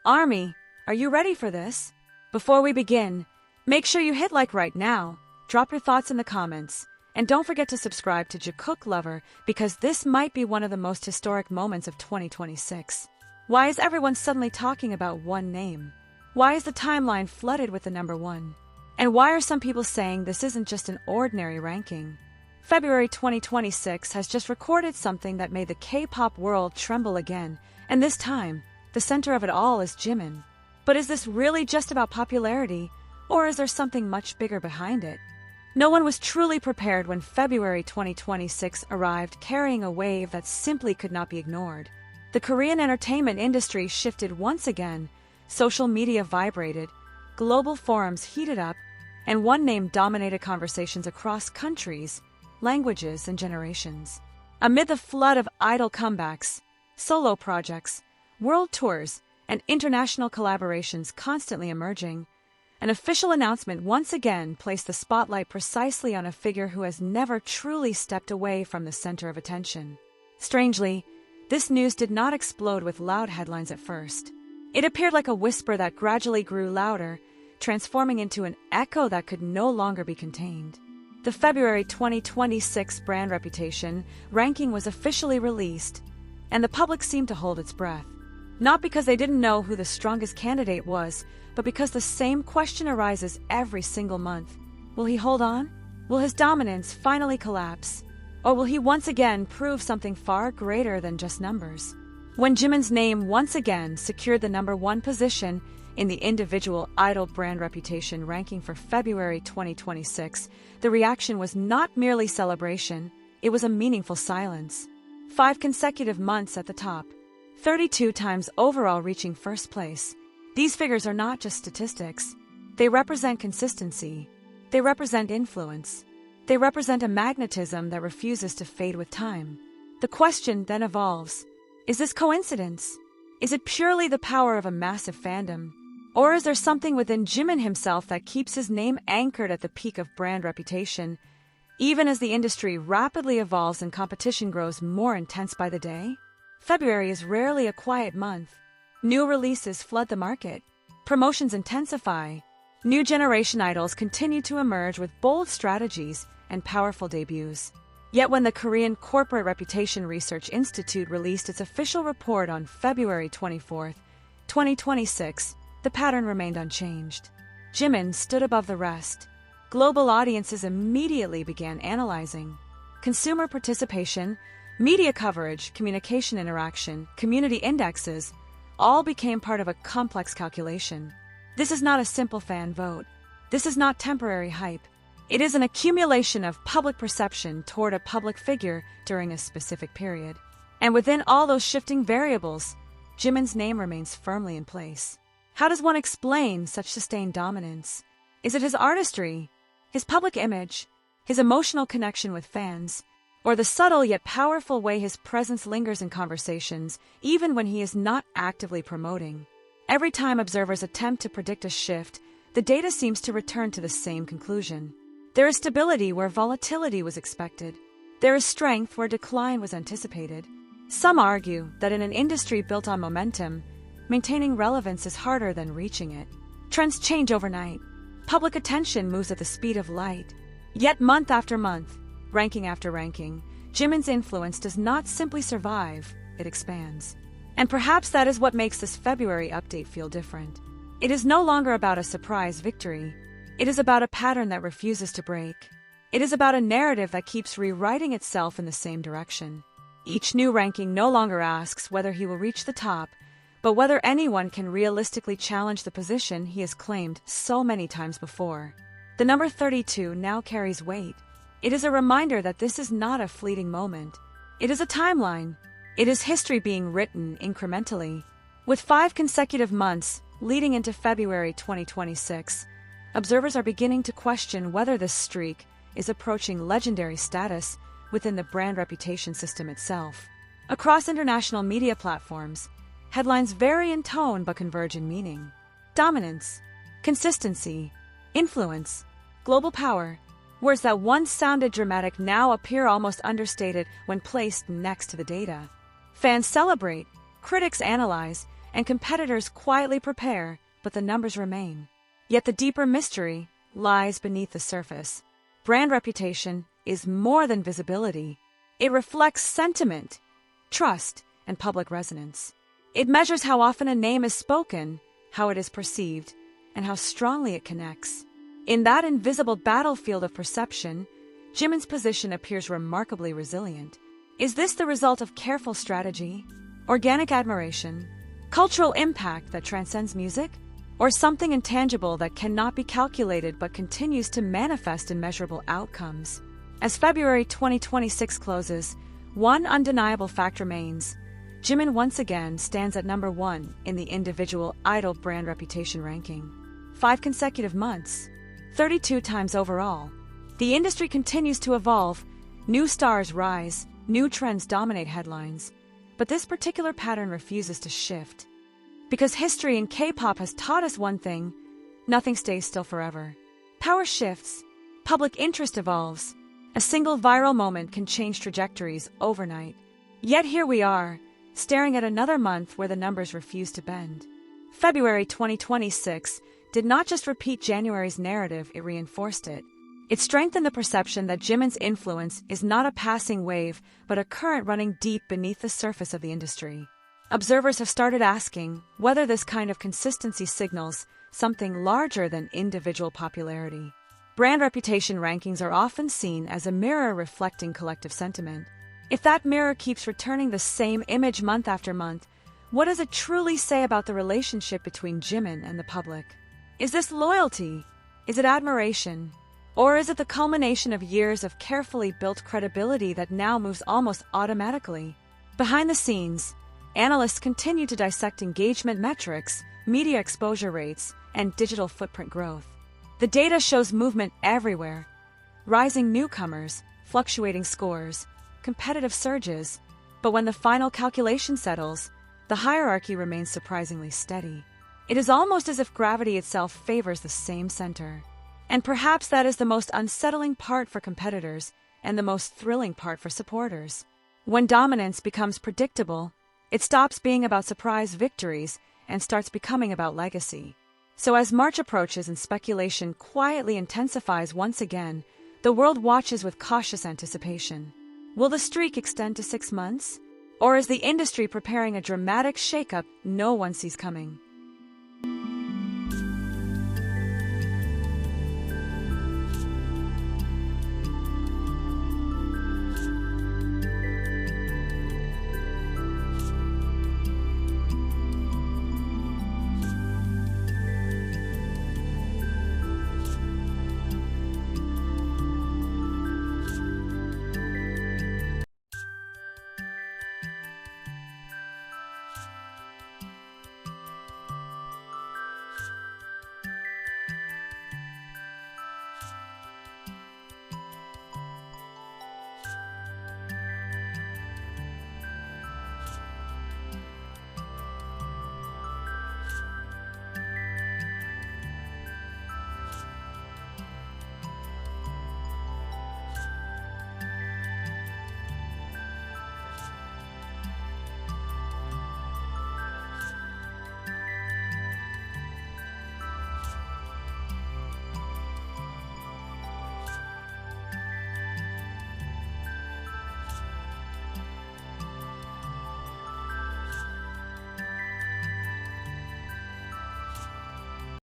Army, are you ready for this? Before we begin, make sure you hit like right now, drop your thoughts in the comments, and don't forget to subscribe to Jikook Lover because this might be one of the most historic moments of 2026. Why is everyone suddenly talking about one name? Why is the timeline flooded with the number one? And why are some people saying this isn't just an ordinary ranking? February 2026 has just recorded something that made the K-pop world tremble again, and this time, the center of it all is Jimin. But is this really just about popularity, or is there something much bigger behind it? No one was truly prepared when February 2026 arrived carrying a wave that simply could not be ignored. The Korean entertainment industry shifted once again, social media vibrated, global forums heated up, and one name dominated conversations across countries, languages, and generations. Amid the flood of idol comebacks, solo projects, world tours, and international collaborations constantly emerging, an official announcement once again placed the spotlight precisely on a figure who has never truly stepped away from the center of attention. Strangely, this news did not explode with loud headlines at first. It appeared like a whisper that gradually grew louder, transforming into an echo that could no longer be contained. The February 2026 brand reputation ranking was officially released, and the public seemed to hold its breath. Not because they didn't know who the strongest candidate was, but because the same question arises every single month. Will he hold on? Will his dominance finally collapse? Or will he once again prove something far greater than just numbers? When Jimin's name once again secured the number one position in the individual idol brand reputation ranking for February 2026, the reaction was not merely celebration, it was a meaningful silence. 5 consecutive months at the top. 32 times overall reaching first place. These figures are not just statistics. They represent consistency. They represent influence. They represent a magnetism that refuses to fade with time. The question then evolves. Is this coincidence? Is it purely the power of a massive fandom? Or is there something within Jimin himself that keeps his name anchored at the peak of brand reputation, even as the industry rapidly evolves and competition grows more intense by the day? February is rarely a quiet month. New releases flood the market. Promotions intensify. New generation idols continue to emerge with bold strategies and powerful debuts. Yet when the Korean Corporate Reputation Research Institute released its official report on February 24, 2026, the pattern remained unchanged. Jimin stood above the rest. Global audiences immediately began analyzing. Consumer participation, media coverage, communication interaction, community indexes, all became part of a complex calculation. This is not a simple fan vote. This is not temporary hype. It is an accumulation of public perception toward a public figure during a specific period. And within all those shifting variables, Jimin's name remains firmly in place. How does one explain such sustained dominance? Is it his artistry, his public image, his emotional connection with fans, or the subtle yet powerful way his presence lingers in conversations, even when he is not actively promoting? Every time observers attempt to predict a shift, the data seems to return to the same conclusion. There is stability where volatility was expected. There is strength where decline was anticipated. Some argue that in an industry built on momentum, maintaining relevance is harder than reaching it. Trends change overnight. Public attention moves at the speed of light. Yet month after month, ranking after ranking, Jimin's influence does not simply survive, it expands. And perhaps that is what makes this February update feel different. It is no longer about a surprise victory. It is about a pattern that refuses to break. It is about a narrative that keeps rewriting itself in the same direction. Each new ranking no longer asks whether he will reach the top, but whether anyone can realistically challenge the position he has claimed so many times before. The number 32 now carries weight. It is a reminder that this is not a fleeting moment. It is a timeline. It is history being written incrementally. With 5 consecutive months leading into February 2026, observers are beginning to question whether this streak is approaching legendary status within the brand reputation system itself. Across international media platforms, headlines vary in tone but converge in meaning. Dominance, consistency, influence, global power. Words that once sounded dramatic now appear almost understated when placed next to the data. Fans celebrate, critics analyze, and competitors quietly prepare, but the numbers remain. Yet the deeper mystery lies beneath the surface. Brand reputation is more than visibility. It reflects sentiment, trust, and public resonance. It measures how often a name is spoken, how it is perceived, and how strongly it connects. In that invisible battlefield of perception, Jimin's position appears remarkably resilient. Is this the result of careful strategy, organic admiration, cultural impact that transcends music, or something intangible that cannot be calculated but continues to manifest in measurable outcomes? As February 2026 closes, one undeniable fact remains. Jimin once again stands at number 1 in the individual idol brand reputation ranking. 5 consecutive months, 32 times overall. The industry continues to evolve, new stars rise, new trends dominate headlines, but this particular pattern refuses to shift. Because history in K-pop has taught us one thing: nothing stays still forever. Power shifts, public interest evolves. A single viral moment can change trajectories overnight. Yet here we are, staring at another month where the numbers refuse to bend. February 2026 did not just repeat January's narrative, it reinforced it. It strengthened the perception that Jimin's influence is not a passing wave, but a current running deep beneath the surface of the industry. Observers have started asking whether this kind of consistency signals something larger than individual popularity. Brand reputation rankings are often seen as a mirror reflecting collective sentiment. If that mirror keeps returning the same image month after month, what does it truly say about the relationship between Jimin and the public? Is this loyalty? Is it admiration? Or is it the culmination of years of carefully built credibility that now moves almost automatically? Behind the scenes, analysts continue to dissect engagement metrics, media exposure rates, and digital footprint growth. The data shows movement everywhere: rising newcomers, fluctuating scores, competitive surges. But when the final calculation settles, the hierarchy remains surprisingly steady. It is almost as if gravity itself favors the same center. And perhaps that is the most unsettling part for competitors and the most thrilling part for supporters. When dominance becomes predictable, it stops being about surprise victories and starts becoming about legacy. So as March approaches and speculation quietly intensifies once again, the world watches with cautious anticipation. Will the streak extend to 6 months? Or is the industry preparing a dramatic shakeup no one sees coming?